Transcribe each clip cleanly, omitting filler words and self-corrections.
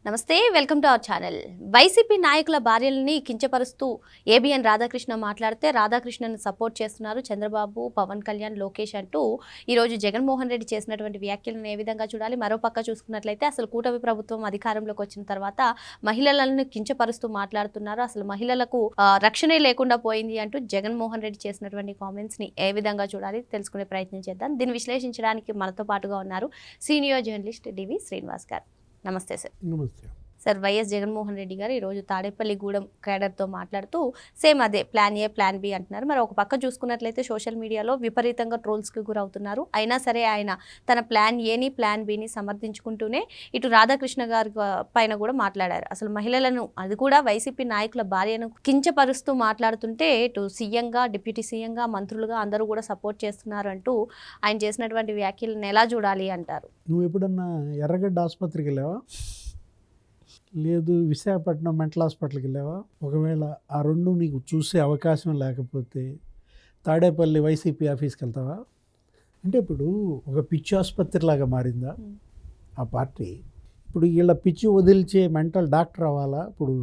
నమస్తే, welcome to our channel. YCP నాయకుల భార్యలని కించపరుస్తూ ABN Radhakrishna మాట్లాడితే రాధాకృష్ణను సపోర్ట్ చేస్తున్నారు చంద్రబాబు, పవన్ కళ్యాణ్, లోకేష్ అంటూ ఈరోజు జగన్మోహన్ రెడ్డి చేసినటువంటి వ్యాఖ్యలను ఏ విధంగా చూడాలి? మరోపక్క చూసుకున్నట్లయితే అసలు కూటమి ప్రభుత్వం అధికారంలోకి వచ్చిన తర్వాత మహిళలను కించపరుస్తూ మాట్లాడుతున్నారు. అసలు మహిళలకు రక్షణే లేకుండా పోయింది అంటూ జగన్మోహన్ రెడ్డి చేసినటువంటి కామెంట్స్ ని ఏ విధంగా చూడాలి తెలుసుకునే ప్రయత్నం చేద్దాం. దీన్ని విశ్లేషించడానికి మనతో పాటుగా ఉన్నారు సీనియర్ జర్నలిస్ట్ డివి శ్రీనివాస్ గారు. నమస్తే సార్. నమస్తే సార్. వైఎస్ జగన్మోహన్ రెడ్డి గారు ఈరోజు తాడేపల్లిగూడెం కేడర్తో మాట్లాడుతూ సేమ్ అదే ప్లాన్ ఏ ప్లాన్ బి అంటున్నారు. మరి ఒక పక్క చూసుకున్నట్లయితే సోషల్ మీడియాలో విపరీతంగా ట్రోల్స్కి గురవుతున్నారు. అయినా సరే ఆయన తన ప్లాన్ ఏని ప్లాన్ బిని సమర్థించుకుంటూనే ఇటు రాధాకృష్ణ గారి పైన కూడా మాట్లాడారు. అసలు మహిళలను, అది కూడా వైసీపీ నాయకుల భార్యను కించపరుస్తూ మాట్లాడుతుంటే ఇటు సీఎంగా, డిప్యూటీ సీఎంగా, మంత్రులుగా అందరూ కూడా సపోర్ట్ చేస్తున్నారు అంటూ ఆయన చేసినటువంటి వ్యాఖ్యలను ఎలా చూడాలి అంటారు? నువ్వు ఎప్పుడన్నా ఎర్రగడ్డ ఆసుపత్రికి వెళ్ళావా? లేదు విశాఖపట్నం మెంటల్ హాస్పిటల్కి వెళ్ళావా? ఒకవేళ ఆ రెండు నీకు చూసే అవకాశం లేకపోతే తాడేపల్లి వైసీపీ ఆఫీస్కి వెళ్తావా? అంటే ఇప్పుడు ఒక పిచ్చి ఆసుపత్రి లాగా మారిందా ఆ పార్టీ? ఇప్పుడు వీళ్ళ పిచ్చి వదిలిచే మెంటల్ డాక్టర్ అవ్వాలా ఇప్పుడు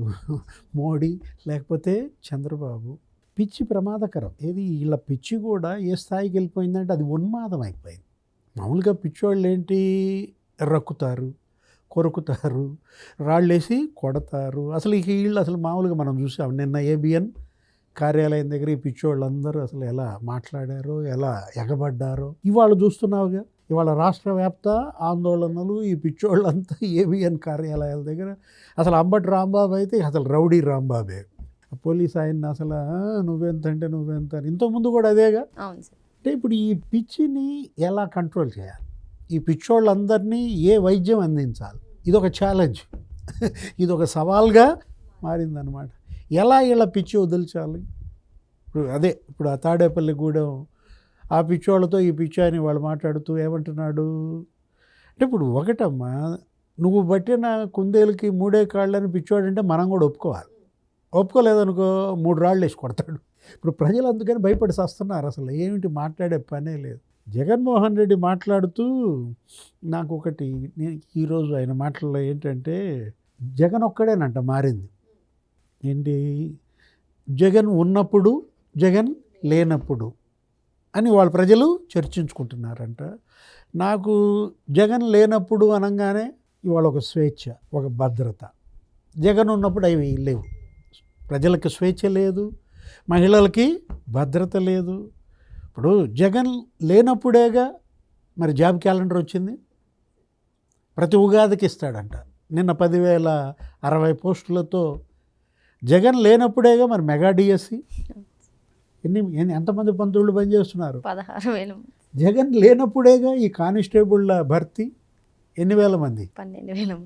మోడీ లేకపోతే చంద్రబాబు? పిచ్చి ప్రమాదకరం. ఏది వీళ్ళ పిచ్చి కూడా ఏ స్థాయికి వెళ్ళిపోయిందంటే అది ఉన్మాదం అయిపోయింది. మామూలుగా పిచ్చోళ్ళు ఏంటి, రక్కుతారు, కొరుకుతారు, రాళ్ళేసి కొడతారు. అసలు వీళ్ళు అసలు మామూలుగా మనం చూసాం నిన్న ఏబిఎన్ కార్యాలయం దగ్గర ఈ పిచ్చోళ్ళందరూ అసలు ఎలా మాట్లాడారో, ఎలా ఎగబడ్డారో ఇవాళ చూస్తున్నావుగా. ఇవాళ రాష్ట్ర వ్యాప్త ఆందోళనలు, ఈ పిచ్చోళ్ళంతా ఏబిఎన్ కార్యాలయాల దగ్గర. అసలు అంబటి రాంబాబు అయితే అసలు రౌడీ రాంబాబే. పోలీస్ ఆయన్ని అసలు నువ్వెంత అంటే నువ్వెంత అని. ఇంతకుముందు కూడా అదేగా. అంటే ఇప్పుడు ఈ పిచ్చిని ఎలా కంట్రోల్ చేయాలి? ఈ పిచ్చోళ్ళందరినీ ఏ వైద్యం అందించాలి? ఇదొక ఛాలెంజ్, ఇదొక సవాల్గా మారిందనమాట. ఎలా ఇలా పిచ్చి వదిలించాలి? ఇప్పుడు అదే ఇప్పుడు ఆ తాడేపల్లిగూడెం ఆ పిచ్చోళ్ళతో ఈ పిచ్చి అని వాళ్ళు మాట్లాడుతూ ఏమంటున్నాడు అంటే, ఇప్పుడు ఒకటమ్మా, నువ్వు పట్టిన కుందేలుకి మూడే కాళ్ళని పిచ్చోడంటే మనం కూడా ఒప్పుకోవాలి. ఒప్పుకోలేదనుకో 3 రాళ్ళు వేసి కొడతాడు. ఇప్పుడు ప్రజలు అందుకని భయపడి వస్తున్నారు. అసలు ఏమిటి మాట్లాడే పనే లేదు. జగన్మోహన్ రెడ్డి మాట్లాడుతూ నాకు ఒకటి, ఈరోజు ఆయన మాటల్లో ఏంటంటే జగన్ ఒక్కడేనంట మారింది. ఏంటి? జగన్ ఉన్నప్పుడు, జగన్ లేనప్పుడు అని వాళ్ళ ప్రజలు చర్చించుకుంటున్నారంట. నాకు జగన్ లేనప్పుడు అనగానే ఇవాళ ఒక స్వేచ్ఛ, ఒక భద్రత. జగన్ ఉన్నప్పుడు అవి లేవు. ప్రజలకు స్వేచ్ఛ లేదు, మహిళలకి భద్రత లేదు. ఇప్పుడు జగన్ లేనప్పుడేగా మరి జాబ్ క్యాలెండర్ వచ్చింది. ప్రతి ఉగాదికి ఇస్తాడంట. నిన్న 10,060 పోస్టులతో జగన్ లేనప్పుడేగా మరి మెగా డిఎస్సి. ఎంతమంది పంతులు పనిచేస్తున్నారు? 16,000. జగన్ లేనప్పుడేగా ఈ కానిస్టేబుళ్ళ భర్తీ. ఎన్ని వేల మంది? 12,000.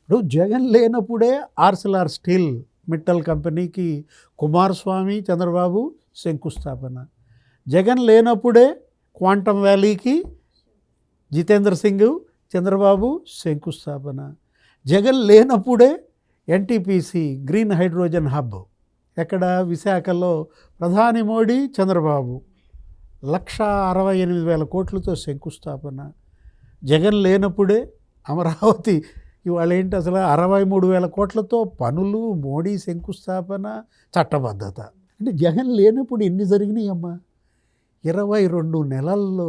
ఇప్పుడు జగన్ లేనప్పుడే ఆర్సిలార్ స్టీల్ మిట్టల్ కంపెనీకి కుమారస్వామి, చంద్రబాబు శంకుస్థాపన. జగన్ లేనప్పుడే క్వాంటమ్ వ్యాలీకి జితేంద్ర సింగ్, చంద్రబాబు శంకుస్థాపన. జగన్ లేనప్పుడే ఎన్టీపీసీ గ్రీన్ హైడ్రోజన్ హబ్ ఎక్కడ? విశాఖలో ప్రధాని మోడీ, చంద్రబాబు 1,68,000 కోట్లతో శంకుస్థాపన. జగన్ లేనప్పుడే అమరావతి ఇవాళ ఏంటి అసలు 63,000 కోట్లతో పనులు, మోడీ శంకుస్థాపన, చట్టబద్ధత. అంటే జగన్ లేనప్పుడు ఎన్ని జరిగినాయి అమ్మా? 22 నెలల్లో.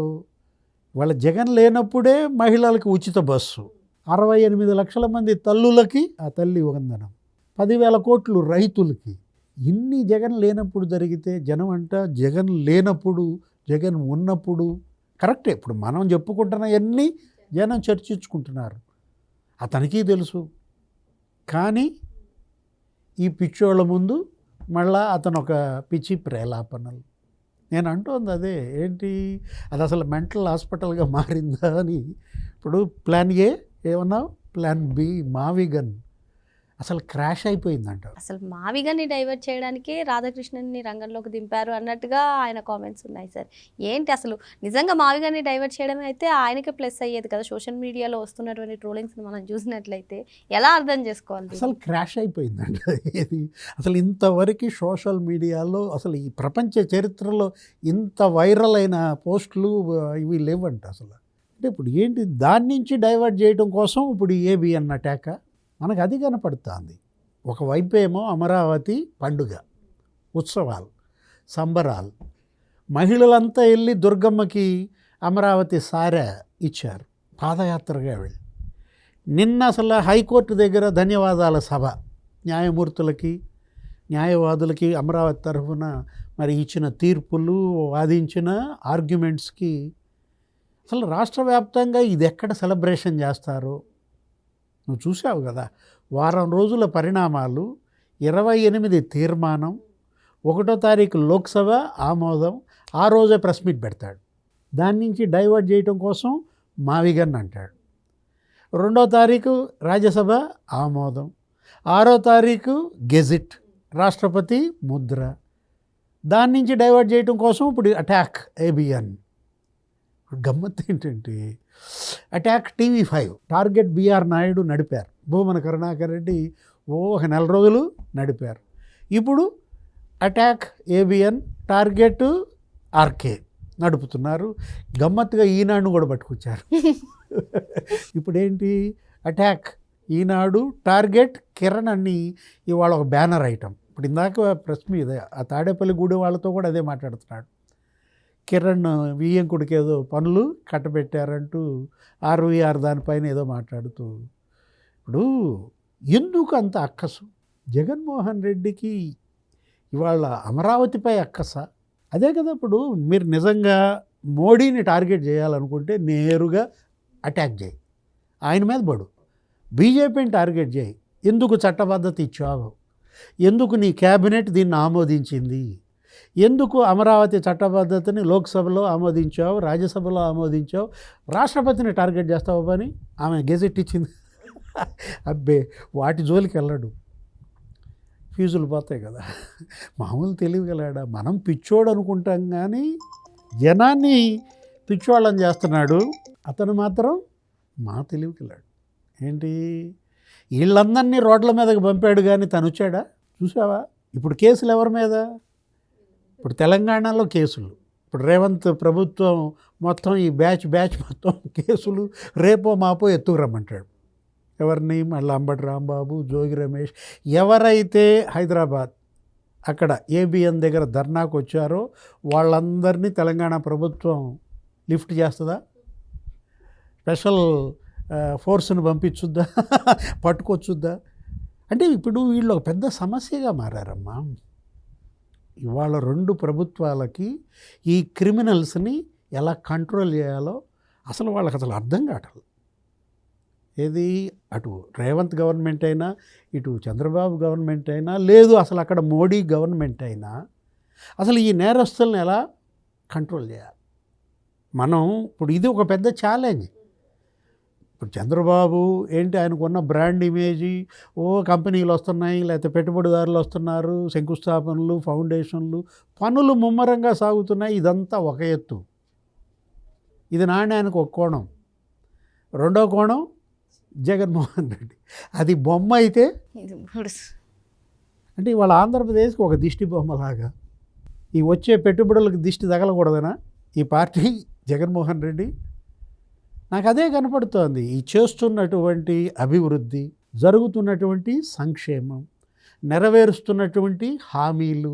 వాళ్ళ జగన్ లేనప్పుడే మహిళలకు ఉచిత బస్సు, 68 లక్షల మంది తల్లులకి ఆ తల్లి వందనం, 10,000 కోట్లు రైతులకి. ఇన్ని జగన్ లేనప్పుడు జరిగితే జనం అంట జగన్ లేనప్పుడు, జగన్ ఉన్నప్పుడు కరెక్టే. ఇప్పుడు మనం చెప్పుకుంటున్నవన్నీ జనం చర్చించుకుంటున్నారు, అతనికి తెలుసు. కానీ ఈ పిచ్చోళ్ళ ముందు మళ్ళా అతను ఒక పిచ్చి ప్రేలాపనలు. నేను అంటోంది అదే. ఏంటి అది అసలు మెంటల్ హాస్పిటల్గా మారిందా అని. ఇప్పుడు ప్లాన్ ఏ ఏమన్నావు? ప్లాన్ బి మావిగన్ అసలు క్రాష్ అయిపోయిందంట. అసలు మావిగాని డైవర్ట్ చేయడానికే రాధాకృష్ణన్ని రంగంలోకి దింపారు అన్నట్టుగా ఆయన కామెంట్స్ ఉన్నాయి సార్. ఏంటి అసలు నిజంగా మావిగాని డైవర్ట్ చేయడం అయితే ఆయనకే ప్లస్ అయ్యేది కదా. సోషల్ మీడియాలో వస్తున్నటువంటి ట్రోలింగ్స్ని మనం చూసినట్లయితే ఎలా అర్థం చేసుకోవాలి? అసలు క్రాష్ అయిపోయిందంట ఇది. అసలు ఇంతవరకు సోషల్ మీడియాలో అసలు ఈ ప్రపంచ చరిత్రలో ఇంత వైరల్ అయిన పోస్టులు ఇవి లేవంట అసలు. అంటే ఇప్పుడు ఏంటి దాని నుంచి డైవర్ట్ చేయడం కోసం ఇప్పుడు ఏబిఎన్ అటాక్. మనకు అది కనపడుతుంది. ఒకవైపు ఏమో అమరావతి పండుగ, ఉత్సవాలు, సంబరాలు, మహిళలంతా వెళ్ళి దుర్గమ్మకి అమరావతి సారె ఇచ్చారు పాదయాత్రగా వెళ్ళి. నిన్న అసలు హైకోర్టు దగ్గర ధన్యవాదాల సభ, న్యాయమూర్తులకి న్యాయవాదులకి అమరావతి తరఫున మరి ఇచ్చిన తీర్పులు, వాదించిన ఆర్గ్యుమెంట్స్కి అసలు రాష్ట్ర వ్యాప్తంగా ఇది ఎక్కడ సెలబ్రేషన్ చేస్తారో నువ్వు చూసావు కదా. వారం రోజుల పరిణామాలు, 28 తీర్మానం, 1వ తారీఖు లోక్సభ ఆమోదం, ఆ రోజే ప్రెస్ మీట్ పెడతాడు. దాని నుంచి డైవర్ట్ చేయటం కోసం మావిగన్ అంటాడు. 2వ తారీఖు రాజ్యసభ ఆమోదం, 6వ తారీఖు గెజిట్, రాష్ట్రపతి ముద్ర. దాని నుంచి డైవర్ట్ చేయటం కోసం ఇప్పుడు అటాక్ ఏబిఎన్. గమ్మత్తు ఏంటంటే attack TV5 target BR Naidu నడిపారు, భూమన కరుణాకర్ రెడ్డి ఒక 4 రోజులు నడిపారు. ఇప్పుడు అటాక్ ఏబిఎన్, టార్గెట్ ఆర్కే నడుపుతున్నారు. గమ్మత్తుగా ఈనాడును కూడా పట్టుకొచ్చారు. ఇప్పుడు ఏంటి అటాక్ ఈనాడు, టార్గెట్ కిరణ్ అని ఇవాళ ఒక బ్యానర్ ఐటమ్. ఇప్పుడు ఇందాక ప్రెస్ మీద ఆ తాడేపల్లి గూడె వాళ్ళతో కూడా అదే మాట్లాడుతున్నాడు. కిరణ్ వియ్యంకుడికి ఏదో పనులు కట్టబెట్టారంటూ RVR దానిపైన ఏదో మాట్లాడుతూ, ఇప్పుడు ఎందుకు అంత అక్కసు జగన్మోహన్ రెడ్డికి ఇవాళ అమరావతిపై అక్కస? అదే కదా. ఇప్పుడు మీరు నిజంగా మోడీని టార్గెట్ చేయాలనుకుంటే నేరుగా అటాక్ చేయి, ఆయన మీద పడు. బీజేపీని టార్గెట్ చేయి, ఎందుకు చట్టబద్ధత ఇచ్చావు, ఎందుకు నీ క్యాబినెట్ దీన్ని ఆమోదించింది, ఎందుకు అమరావతి చట్టబద్ధతని లోక్సభలో ఆమోదించావు, రాజ్యసభలో ఆమోదించావు, రాష్ట్రపతిని టార్గెట్ చేస్తావు పని ఆమె గెజెట్ ఇచ్చింది. అబ్బే వాటి జోలికి వెళ్ళడు, ఫీజులు పోతాయి కదా. మామూలు తెలివిగలాడా? మనం పిచ్చోడు అనుకుంటాం కానీ జనాన్ని పిచ్చోళ్ళని చేస్తున్నాడు. అతను మాత్రం మా తెలివిగలాడు. ఏంటి వీళ్ళందరినీ రోడ్ల మీదకి పంపాడు కానీ తను వచ్చాడా? చూసావా? ఇప్పుడు కేసులు ఎవరి మీద? ఇప్పుడు తెలంగాణలో కేసులు, ఇప్పుడు రేవంత్ ప్రభుత్వం మొత్తం ఈ బ్యాచ్ మొత్తం కేసులు రేపో మాపో ఎత్తుకురమ్మంటాడు. ఎవరిని? మళ్ళీ అంబటి రాంబాబు, జోగి రమేష్, ఎవరైతే హైదరాబాద్ అక్కడ ఏబిఎన్ దగ్గర ధర్నాకు వచ్చారో వాళ్ళందరినీ తెలంగాణ ప్రభుత్వం లిఫ్ట్ చేస్తుందా? స్పెషల్ ఫోర్స్ని పంపించుద్దా? పట్టుకొచ్చుద్దా? అంటే ఇప్పుడు వీళ్ళు ఒక పెద్ద సమస్యగా మారారమ్మా. ఇవాళ 2 ప్రభుత్వాలకి ఈ క్రిమినల్స్ని ఎలా కంట్రోల్ చేయాలో అసలు వాళ్ళకి అసలు అర్థం కావట్లేదు. ఏది అటు రేవంత్ గవర్నమెంట్ అయినా, ఇటు చంద్రబాబు గవర్నమెంట్ అయినా, లేదు అసలు అక్కడ మోడీ గవర్నమెంట్ అయినా, అసలు ఈ నేరస్తులను ఎలా కంట్రోల్ చేయాలి? మనం ఇప్పుడు ఇది ఒక పెద్ద ఛాలెంజ్. ఇప్పుడు చంద్రబాబు ఏంటి, ఆయనకున్న బ్రాండ్ ఇమేజీ, కంపెనీలు వస్తున్నాయి, లేకపోతే పెట్టుబడిదారులు వస్తున్నారు, శంకుస్థాపనలు, ఫౌండేషన్లు, పనులు ముమ్మరంగా సాగుతున్నాయి. ఇదంతా ఒక ఎత్తు. ఇది నాణ్యానికి ఒక కోణం. రెండో కోణం జగన్మోహన్ రెడ్డి, అది బొమ్మ అయితే అంటే ఇవాళ ఆంధ్రప్రదేశ్కి ఒక దిష్టి బొమ్మలాగా. ఈ వచ్చే పెట్టుబడులకు దిష్టి తగలకూడదనా ఈ పార్టీ జగన్మోహన్ రెడ్డి? నాకు అదే కనపడుతోంది. ఈ చేస్తున్నటువంటి అభివృద్ధి, జరుగుతున్నటువంటి సంక్షేమం, నెరవేరుస్తున్నటువంటి హామీలు,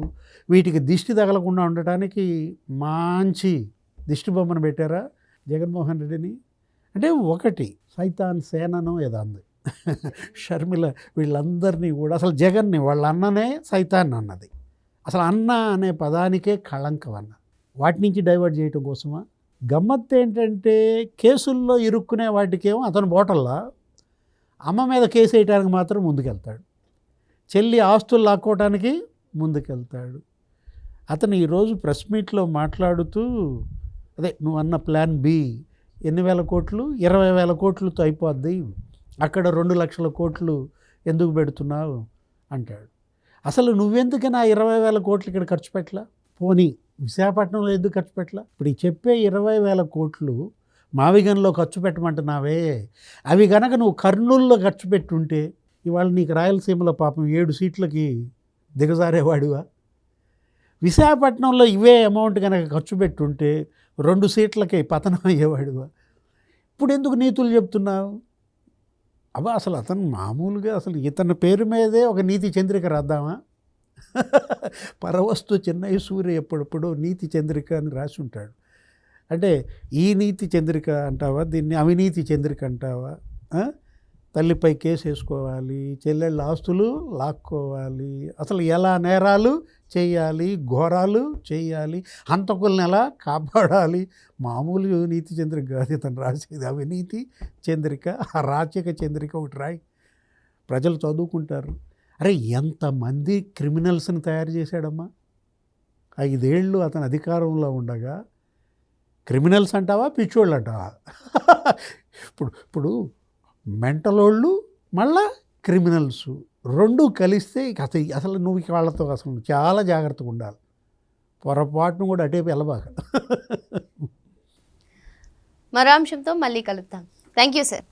వీటికి దిష్టి తగలకుండా ఉండటానికి మంచి దిష్టి బొమ్మను పెట్టారా జగన్మోహన్ రెడ్డిని? అంటే ఒకటి సైతాన్ సేనను ఏదో అంది షర్మిల, వీళ్ళందరినీ కూడా అసలు జగన్ని వాళ్ళ అన్ననే సైతాన్ అన్నది. అసలు అన్న అనే పదానికే కళంకం అన్న. వాటి నుంచి డైవర్ట్ చేయటం కోసమా? గమ్మత్తు ఏంటంటే కేసుల్లో ఇరుక్కునే వాటికేమో అతను బోటల్లా, అమ్మ మీద కేసు వేయడానికి మాత్రం ముందుకెళ్తాడు, చెల్లి ఆస్తులు లాక్కోవటానికి ముందుకెళ్తాడు. అతను ఈరోజు ప్రెస్ మీట్లో మాట్లాడుతూ అదే నువ్వు అన్న ప్లాన్ బి, ఎన్ని వేల కోట్లు? 20,000 కోట్లతో అయిపోద్ది, అక్కడ 2 లక్షల కోట్లు ఎందుకు పెడుతున్నావు అంటాడు. అసలు నువ్వెందుకని ఆ 20,000 కోట్లు ఇక్కడ ఖర్చు పెట్టలా? పోనీ విశాఖపట్నంలో ఎందుకు ఖర్చు పెట్టలా? ఇప్పుడు ఈ చెప్పే 20,000 కోట్లు మావిగన్లో ఖర్చు పెట్టమంటున్నావే, అవి కనుక నువ్వు కర్నూలులో ఖర్చు పెట్టుంటే ఇవాళ నీకు రాయలసీమలో పాపం 7 సీట్లకి దిగజారేవాడివా? విశాఖపట్నంలో ఇవే అమౌంట్ కనుక ఖర్చు పెట్టుంటే 2 సీట్లకి పతనం అయ్యేవాడివా? ఇప్పుడు ఎందుకు నీతులు చెప్తున్నావు? అబ్బా అసలు అతను మామూలుగా అసలు ఇతని పేరు మీదే ఒక నీతి చంద్రిక రాద్దామా? పరవస్తు చెన్నై సూర్య ఎప్పుడెప్పుడో నీతి చంద్రిక అని రాసి ఉంటాడు. అంటే ఈ నీతి చంద్రిక అంటావా, దీన్ని అవినీతి చంద్రిక అంటావా? తల్లిపై కేసు వేసుకోవాలి, చెల్లెళ్ళ ఆస్తులు లాక్కోవాలి, అసలు ఎలా నేరాలు చేయాలి, ఘోరాలు చేయాలి, హంతకుల్ని ఎలా కాపాడాలి. మామూలు నీతి చంద్రిక కాదు ఇతను రాసేది, అవినీతి చంద్రిక. ఆ రాచక చంద్రిక ఒకటి రాయి, ప్రజలు చదువుకుంటారు. అరే ఎంతమంది క్రిమినల్స్ని తయారు చేశాడమ్మా! 5 ఏళ్ళు అతను అధికారంలో ఉండగా క్రిమినల్స్ అంటావా, పిచ్చోళ్ళు అంటావా? ఇప్పుడు మెంటలోళ్ళు మళ్ళా క్రిమినల్స్ రెండు కలిస్తే ఇక అసలు నువ్వు వాళ్ళతో అసలు చాలా జాగ్రత్తగా ఉండాలి. పొరపాటును కూడా అటేపు వెళ్ళబాక. మరో అంశంతో మళ్ళీ కలుద్దాం. Thank you sir.